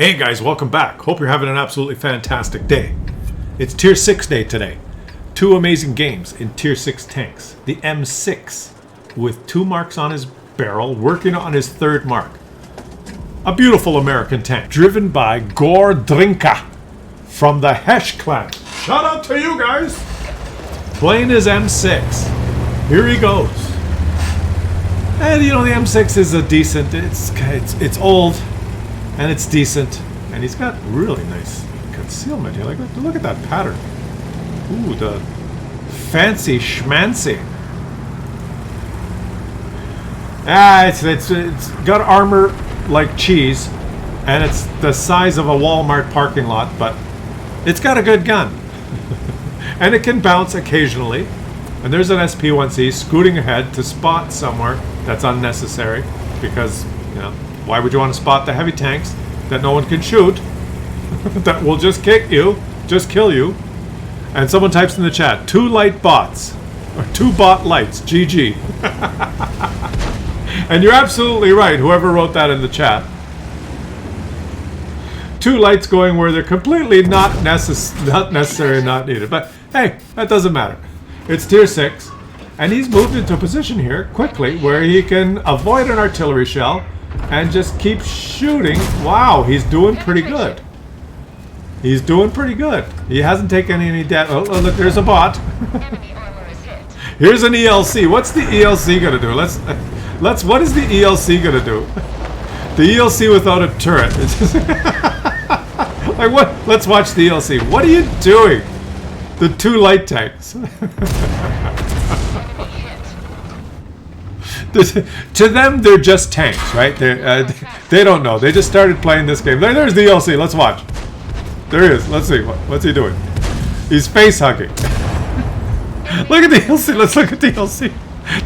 Hey guys, welcome back. Hope you're having an absolutely fantastic day. It's Tier 6 day today. Two amazing games in Tier 6 tanks. The M6 with 2 marks on his barrel, working on his 3rd mark. A beautiful American tank, driven by Gordrinka from the Hesh clan. Shout out to you guys! Playing his M6. Here he goes. And you know, the M6 is a decent, it's old, and it's decent, and he's got really nice concealment here. Like, look at that pattern. Ooh, the fancy schmancy. It's got armor like cheese, and it's the size of a Walmart parking lot, but it's got a good gun. And it can bounce occasionally. And there's an SP1C scooting ahead to spot somewhere that's unnecessary, because, you know, why would you want to spot the heavy tanks that no one can shoot, that will just kick you, just kill you? And someone types in the chat, 2 light bots, or 2 bot lights, GG. And you're absolutely right, whoever wrote that in the chat. 2 lights going where they're completely not necessary and not needed. But hey, that doesn't matter. It's Tier 6, and he's moved into a position here quickly where he can avoid an artillery shell and just keep shooting. Wow, he's doing pretty good. He's doing pretty good. He hasn't taken any damage. Oh, look, there's a bot. Here's an ELC. What's the ELC gonna do? What is the ELC gonna do? The ELC without a turret. It's just like, what? Let's watch the ELC. What are you doing? The 2 light tanks. To them, they're just tanks, right? They don't know. They just started playing this game. There's the ELC. Let's watch. There he is. Let's see. What's he doing? He's face hugging. Look at the ELC. Let's look at the ELC.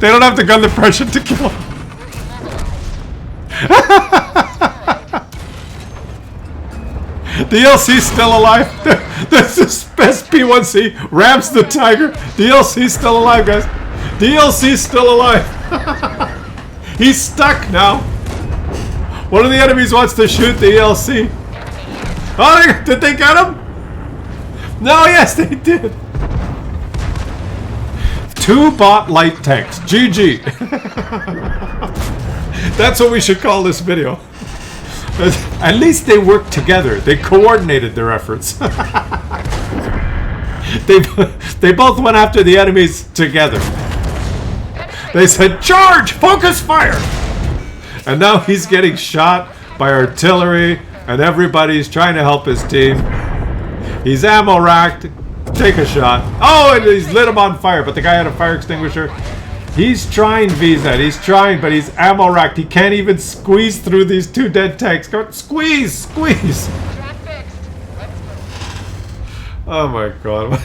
They don't have the gun depression to kill him. The ELC's still alive. This is SP1C rams the tiger. The ELC's still alive, guys. The ELC's still alive. He's stuck now. One of the enemies wants to shoot the ELC. Oh, did they get him? No, yes, they did. 2 bot light tanks. GG. That's what we should call this video. At least they worked together. They coordinated their efforts. They both went after the enemies together. They said, charge! Focus fire! And now he's getting shot by artillery, and everybody's trying to help his team. He's ammo racked. Take a shot. Oh, and he's lit him on fire, but the guy had a fire extinguisher. He's trying, VZ. He's trying, but he's ammo racked. He can't even squeeze through these 2 dead tanks. Go, squeeze! Squeeze! Oh my god.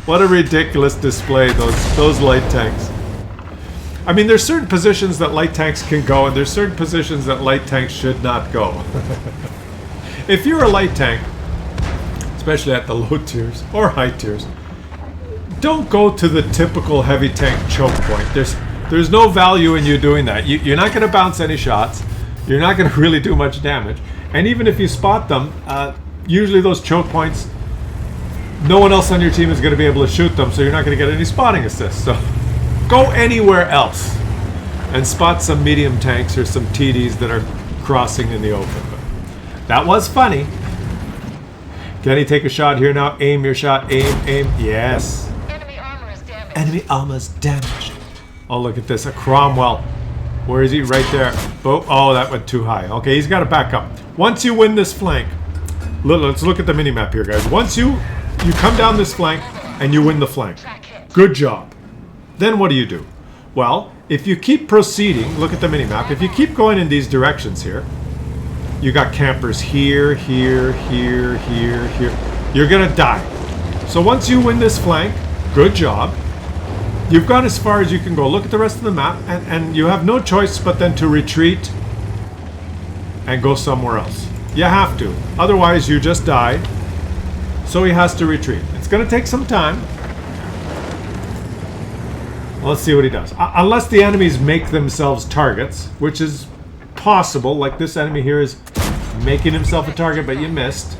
What a ridiculous display, those light tanks. I mean, there's certain positions that light tanks can go, and there's certain positions that light tanks should not go. If you're a light tank, especially at the low tiers or high tiers, don't go to the typical heavy tank choke point. There's no value in you doing that. You're not going to bounce any shots. You're not going to really do much damage. And even if you spot them, usually those choke points, no one else on your team is going to be able to shoot them, so you're not going to get any spotting assists. So go anywhere else and spot some medium tanks or some TDs that are crossing in the open. But that was funny. Can he take a shot here now? Aim your shot. Aim. Yes. Enemy armor is damaged. Enemy armor is damaged. Oh, look at this. A Cromwell. Where is he? Right there. Oh, that went too high. Okay, he's got to back up. Once you win this flank, let's look at the minimap here, guys. Once you come down this flank and you win the flank, good job. Then what do? Well, if you keep proceeding, look at the minimap. If you keep going in these directions here, you got campers here, here. You're gonna die. So once you win this flank, good job. You've gone as far as you can go. Look at the rest of the map, and you have no choice but then to retreat and go somewhere else. You have to. Otherwise, you just die. So he has to retreat. It's gonna take some time. Let's see what he does. Unless the enemies make themselves targets, which is possible. Like this enemy here is Making himself a target, but you missed.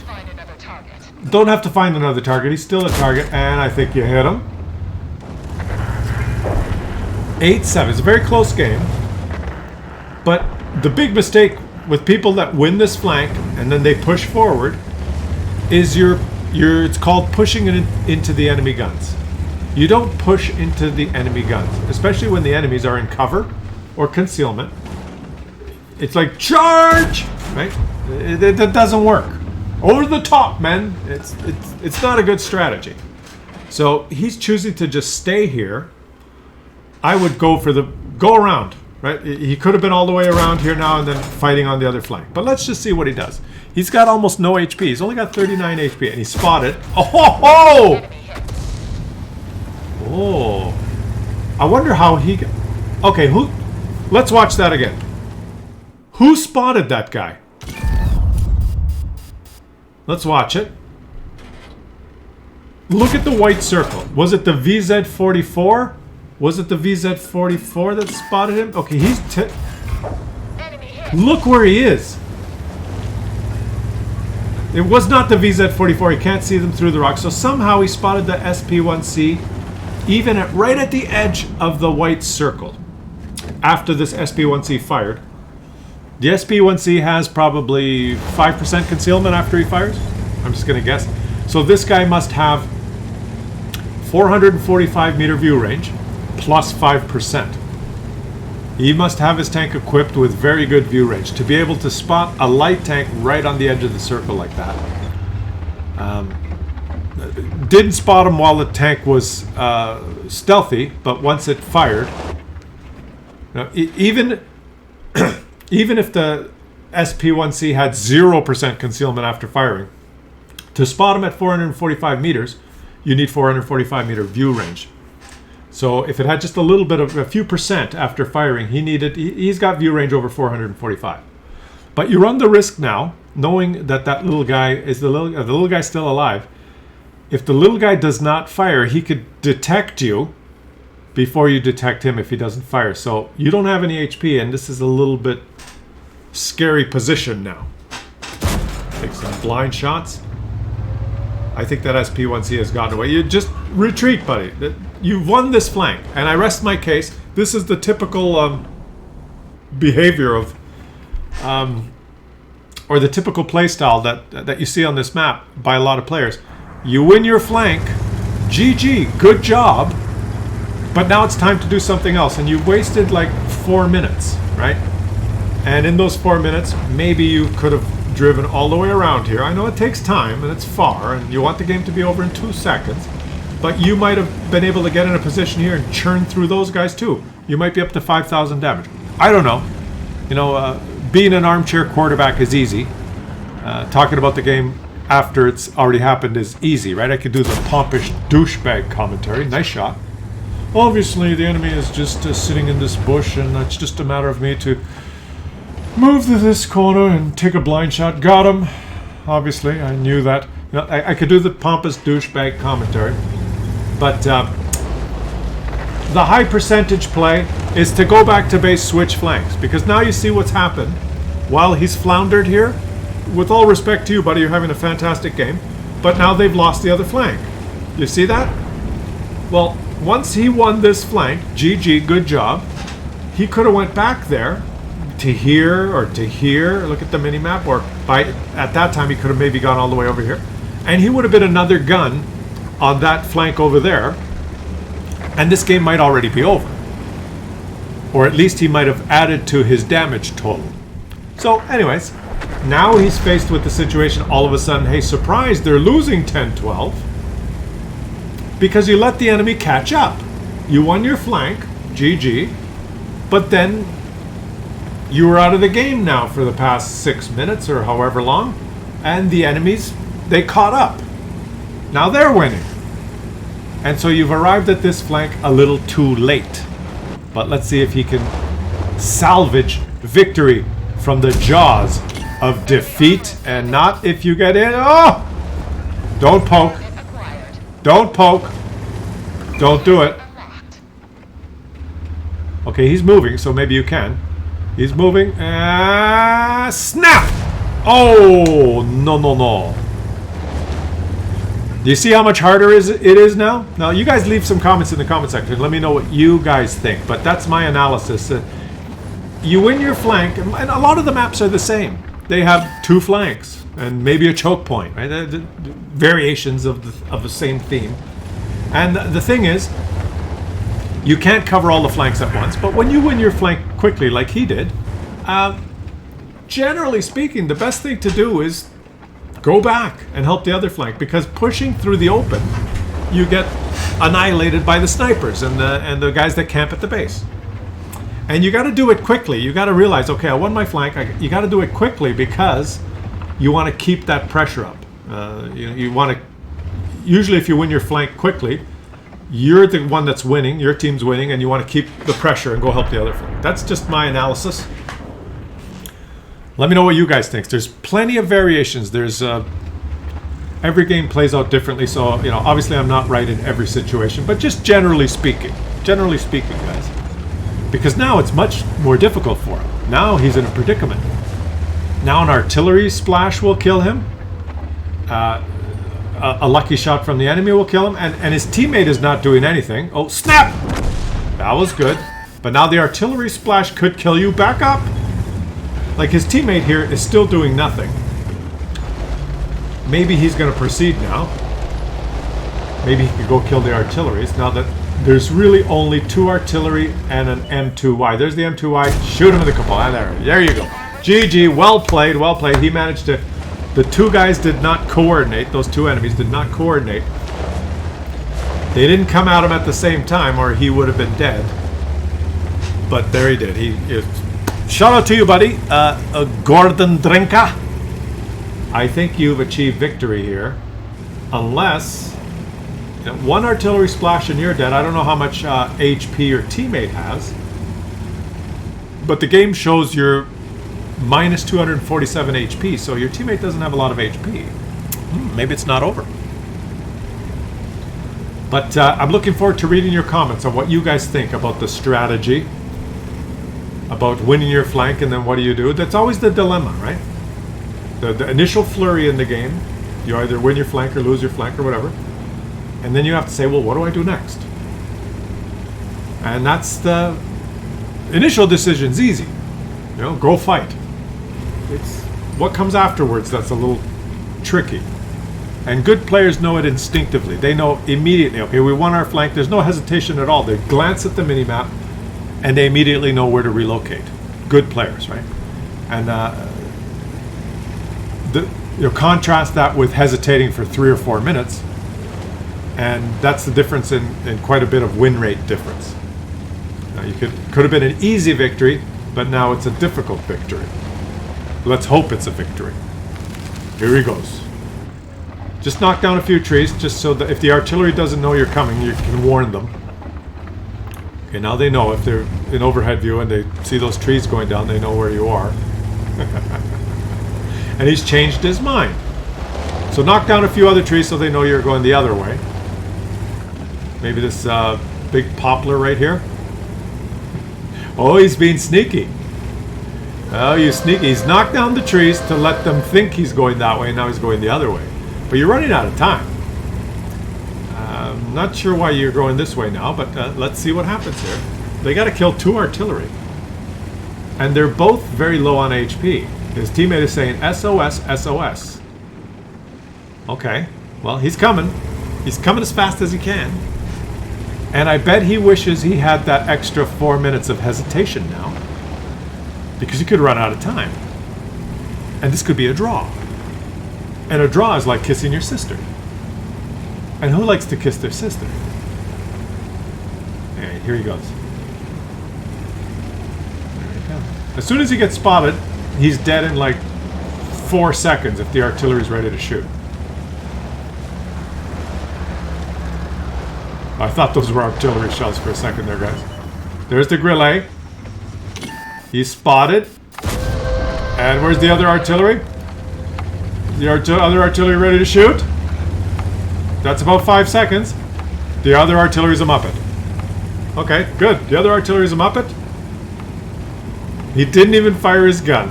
Find another target. Don't have to find another target. He's still a target, and I think you hit him. 8-7. It's a very close game. But the big mistake with people that win this flank and then they push forward is it's called pushing it into the enemy guns. You don't push into the enemy guns, especially when the enemies are in cover or concealment. It's like charge, right? It doesn't work. Over the top, man. It's not a good strategy. So he's choosing to just stay here. I would go around, right? He could have been all the way around here now and then fighting on the other flank. But let's just see what he does. He's got almost no HP. He's only got 39 HP, and he spotted. Oh ho ho! Oh, I wonder how he. Okay, who? Let's watch that again. Who spotted that guy? Let's watch it. Look at the white circle. Was it the VZ-44? Was it the VZ-44 that spotted him? Okay, he's... Look where he is. It was not the VZ-44. He can't see them through the rocks. So somehow he spotted the SP-1C even right at the edge of the white circle after this SP-1C fired. The SP-1C has probably 5% concealment after he fires. I'm just going to guess. So this guy must have 445 meter view range plus 5%. He must have his tank equipped with very good view range to be able to spot a light tank right on the edge of the circle like that. Didn't spot him while the tank was stealthy, but once it fired, now, even if the SP-1C had 0% concealment after firing, to spot him at 445 meters, you need 445 meter view range. So if it had just a little bit of a few percent after firing, he's got view range over 445. But you run the risk now, knowing that that little guy is the little guy's still alive. If the little guy does not fire, he could detect you before you detect him if he doesn't fire. So you don't have any HP, and this is a little bit scary position now. Take some blind shots. I think that SP-1C has gotten away. You just retreat, buddy. You've won this flank, and I rest my case. This is the typical behavior of, or the typical playstyle that you see on this map by a lot of players. You win your flank, GG, good job, but now it's time to do something else, and you've wasted like 4 minutes, right? And in those 4 minutes, maybe you could have driven all the way around here. I know it takes time, and it's far, and you want the game to be over in 2 seconds, but you might have been able to get in a position here and churn through those guys too. You might be up to 5,000 damage. I don't know. You know, being an armchair quarterback is easy. Talking about the game after it's already happened is easy, right? I could do the pompish douchebag commentary. Nice shot. Obviously, the enemy is just sitting in this bush, and it's just a matter of me to move to this corner and take a blind shot. Got him. Obviously, I knew that. You know, I could do the pompous douchebag commentary. But the high percentage play is to go back to base, switch flanks. Because now you see what's happened while he's floundered here. With all respect to you, buddy, you're having a fantastic game. But now they've lost the other flank. You see that? Well, once he won this flank, GG, good job. He could have went back there to here or to here. Look at the mini-map. Or at that time, he could have maybe gone all the way over here. And he would have been another gun on that flank over there, and this game might already be over. Or at least he might have added to his damage total. So anyways, now he's faced with the situation all of a sudden, hey, surprise, they're losing 10-12 because you let the enemy catch up. You won your flank, GG, but then you were out of the game now for the past 6 minutes or however long, and the enemies, they caught up. Now they're winning. And so you've arrived at this flank a little too late. But let's see if he can salvage victory from the jaws of defeat, and not if you get in. Oh! Don't poke. Don't poke. Don't do it. Okay, he's moving, so maybe you can. He's moving. Snap! Oh, no, no, no. Do you see how much harder it is now? Now, you guys leave some comments in the comment section. Let me know what you guys think. But that's my analysis. You win your flank, and a lot of the maps are the same. They have 2 flanks and maybe a choke point, right? The variations of the same theme. And the thing is, you can't cover all the flanks at once. But when you win your flank quickly, like he did, generally speaking, the best thing to do is go back and help the other flank, because pushing through the open, you get annihilated by the snipers and the guys that camp at the base. And you got to do it quickly. You got to realize, okay, I won my flank. You got to do it quickly because you want to keep that pressure up. You want to. Usually, if you win your flank quickly, you're the one that's winning. Your team's winning, and you want to keep the pressure and go help the other flank. That's just my analysis. Let me know what you guys think. There's plenty of variations. There's every game plays out differently. So obviously, I'm not right in every situation, but just generally speaking, guys. Because now it's much more difficult for him. Now he's in a predicament. Now an artillery splash will kill him. A lucky shot from the enemy will kill him. And his teammate is not doing anything. Oh, snap! That was good. But now the artillery splash could kill you. Back up! Like, his teammate here is still doing nothing. Maybe he's going to proceed now. Maybe he could go kill the artilleries. Now that there's really only 2 artillery and an M2Y. There's the M2Y. Shoot him in the kappa. There you go. GG. Well played. Well played. He managed to... The 2 guys did not coordinate. Those 2 enemies did not coordinate. They didn't come at him at the same time, or he would have been dead. But there he did. Shout out to you, buddy. Gordon Drinka. I think you've achieved victory here. Unless... 1 artillery splash and you're dead. I don't know how much HP your teammate has. But the game shows you're minus 247 HP, so your teammate doesn't have a lot of HP. Maybe it's not over. But I'm looking forward to reading your comments on what you guys think about the strategy. About winning your flank, and then what do? That's always the dilemma, right? The initial flurry in the game. You either win your flank or lose your flank or whatever. And then you have to say, well, what do I do next? And that's the initial decision's easy. Go fight. It's what comes afterwards that's a little tricky. And good players know it instinctively. They know immediately, okay, we won our flank. There's no hesitation at all. They glance at the minimap and they immediately know where to relocate. Good players, right? And contrast that with hesitating for 3 or 4 minutes. And that's the difference in quite a bit of win rate difference. You could have been an easy victory, but now it's a difficult victory. Let's hope it's a victory. Here he goes. Just knock down a few trees, just so that if the artillery doesn't know you're coming, you can warn them. Okay, now they know. If they're in overhead view and they see those trees going down, they know where you are. And he's changed his mind. So knock down a few other trees so they know you're going the other way. Maybe this big poplar right here. Oh, he's being sneaky. Oh, you sneaky. He's knocked down the trees to let them think he's going that way, and now he's going the other way. But you're running out of time. I'm not sure why you're going this way now, but let's see what happens here. They got to kill 2 artillery. And they're both very low on HP. His teammate is saying SOS, SOS. Okay, well, he's coming. He's coming as fast as he can. And I bet he wishes he had that extra 4 minutes of hesitation now. Because he could run out of time. And this could be a draw. And a draw is like kissing your sister. And who likes to kiss their sister? Alright, here he goes. There he goes. As soon as he gets spotted, he's dead in like 4 seconds if the artillery's ready to shoot. I thought those were artillery shells for a second there, guys. There's the Grillet. He's spotted. And where's the other artillery? The other artillery ready to shoot? That's about 5 seconds. The other artillery's a Muppet. Okay, good. The other artillery's a Muppet. He didn't even fire his gun.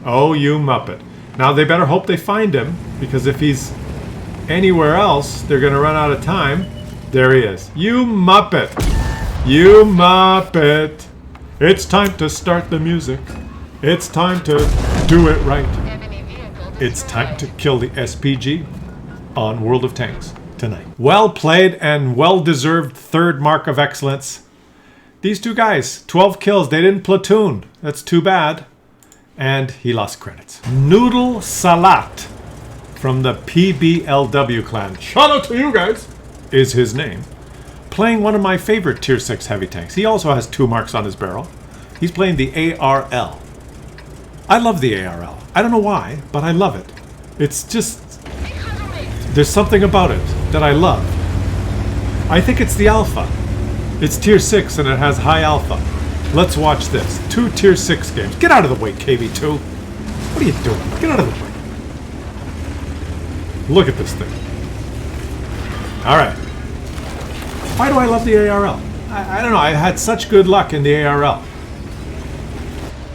Oh, you muppet. Now they better hope they find him, because if he's anywhere else, they're going to run out of time. There he is. You muppet. You muppet. It's time to start the music. It's time to do it right. It's time to kill the SPG on World of Tanks tonight. Well played and well-deserved third mark of excellence. These two guys, 12 kills. They didn't platoon. That's too bad. And he lost credits. Noodle Salat from the PBLW clan. Shout out to you guys. Is his name. Playing one of my favorite tier 6 heavy tanks. He also has 2 marks on his barrel. He's playing the ARL. I love the ARL. I don't know why, but I love it. It's just... there's something about it that I love. I think it's the alpha. It's tier 6 and it has high alpha. Let's watch this. 2 tier 6 games. Get out of the way, KV2. What are you doing? Get out of the way. Look at this thing. Alright. Why do I love the ARL? I don't know. I had such good luck in the ARL.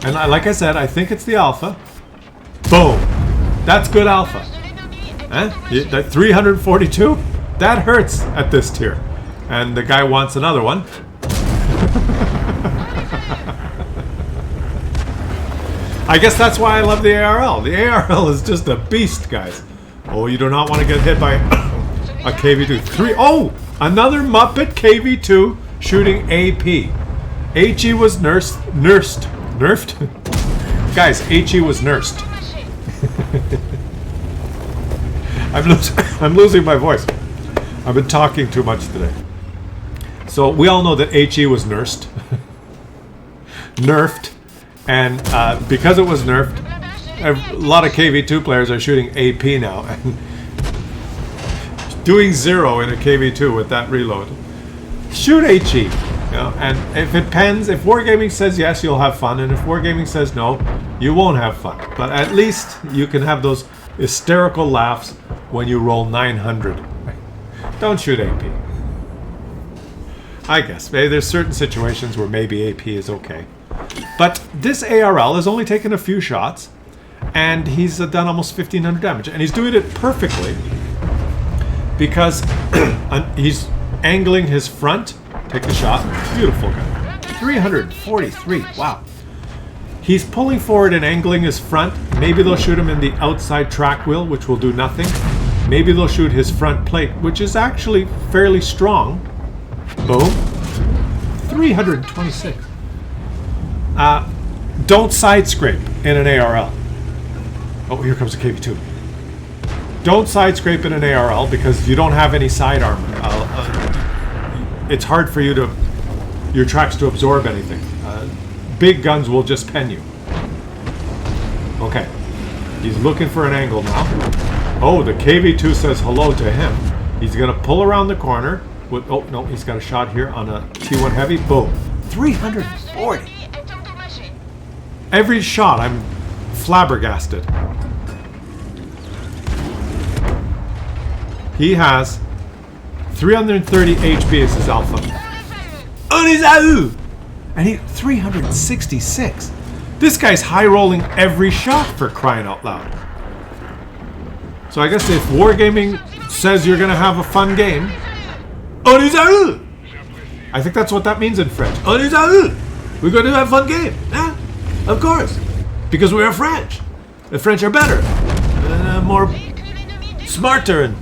And like I said, I think it's the alpha. Boom. That's good alpha. Eh? That 342? That hurts at this tier. And the guy wants another one. I guess that's why I love the ARL. The ARL is just a beast, guys. Oh, you do not want to get hit by a KV2. Oh! Another Muppet KV2 shooting AP. HE was nursed. Nerfed? Guys, HE was nursed. I'm losing my voice. I've been talking too much today. So we all know that HE was nursed. Nerfed. And because it was nerfed, a lot of KV2 players are shooting AP now. And doing 0 in a KV2 with that reload. Shoot HE. You know, and if it pens, if Wargaming says yes, you'll have fun. And if Wargaming says no, you won't have fun. But at least you can have those hysterical laughs when you roll 900. Don't shoot AP. I guess. Maybe there's certain situations where maybe AP is okay. But this ARL has only taken a few shots. And he's done almost 1,500 damage. And he's doing it perfectly. Because he's angling his front. Take the shot. Beautiful guy. 343. Wow. He's pulling forward and angling his front. Maybe they'll shoot him in the outside track wheel, which will do nothing. Maybe they'll shoot his front plate, which is actually fairly strong. Boom. 326. Don't side scrape in an ARL. Oh, here comes a KV2. Don't side scrape in an ARL because you don't have any side armor. It's hard for you your tracks to absorb anything. Big guns will just pen you. Okay. He's looking for an angle now. Oh, the KV2 says hello to him. He's going to pull around the corner. With, oh, no, he's got a shot here on a T1 Heavy. Boom. 340. Every shot, I'm flabbergasted. He has 330 HP as his alpha. And he 366. This guy's high rolling every shot for crying out loud. So I guess if Wargaming says you're gonna have a fun game, I think that's what that means in French. We're going to have a fun game. Yeah, of course. Because we are French. The French are better. More smarter. And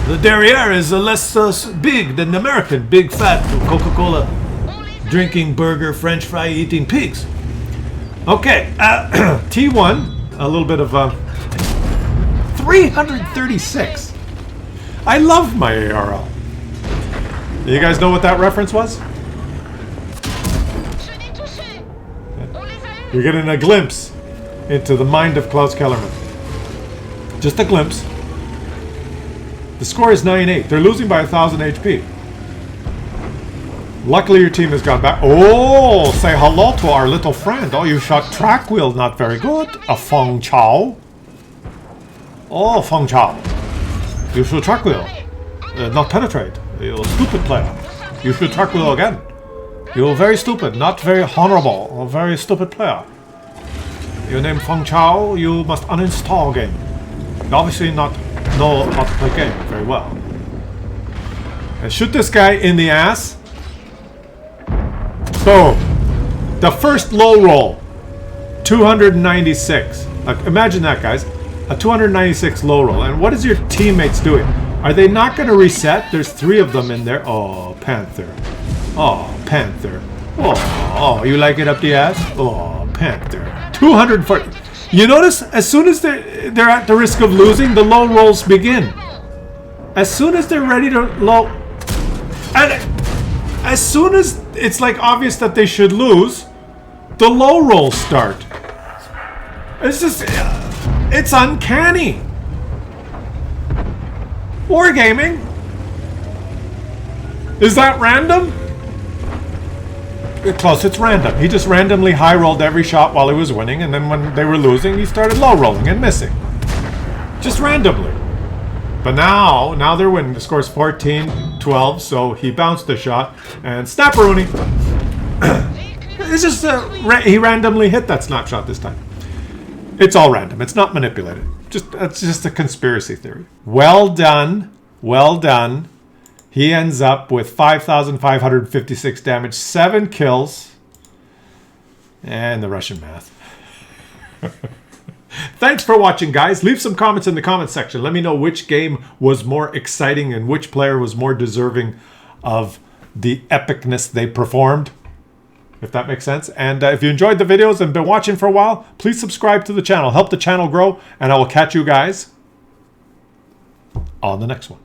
the derriere is less big than the American. Big, fat, Coca-Cola drinking, burger, French fry eating pigs. Okay. T1. A little bit of 336. I love my ARL. You guys know what that reference was? You're getting a glimpse into the mind of Klaus Kellerman. Just a glimpse. The score is 9-8. They're losing by 1,000 HP. Luckily your team has gone back. Oh, say hello to our little friend. Oh, you shot track wheel. Not very good. A Feng Chao. Oh, Feng Chao. You should track wheel. Not penetrate. You stupid player. You should track wheel again. You're very stupid, not very honorable, a very stupid player. Your name Feng Chao, you must uninstall game. You obviously not know how to play game very well. And shoot this guy in the ass. Boom. The first low roll. 296. Imagine that, guys. A 296 low roll. And what is your teammates doing? Are they not going to reset? There's 3 of them in there. Oh, Panther. Oh, Panther. Oh, you like it up the ass? Oh, Panther. 240. You notice, as soon as they're at the risk of losing, the low rolls begin. As soon as they're ready to low... And as soon as it's like obvious that they should lose, the low rolls start. It's just... It's uncanny. Wargaming? Is that random? Close, it's random. He just randomly high rolled every shot while he was winning, and then when they were losing, he started low rolling and missing. Just randomly. But now they're winning. The score's 14-12, so he bounced the shot, and snapperoonie. It's just he randomly hit that snapshot this time. It's all random. It's not manipulated. It's just a conspiracy theory. Well done. Well done. He ends up with 5,556 damage, 7 kills, and the Russian math. Thanks for watching, guys. Leave some comments in the comment section. Let me know which game was more exciting and which player was more deserving of the epicness they performed, if that makes sense. And if you enjoyed the videos and been watching for a while, please subscribe to the channel. Help the channel grow, and I will catch you guys on the next one.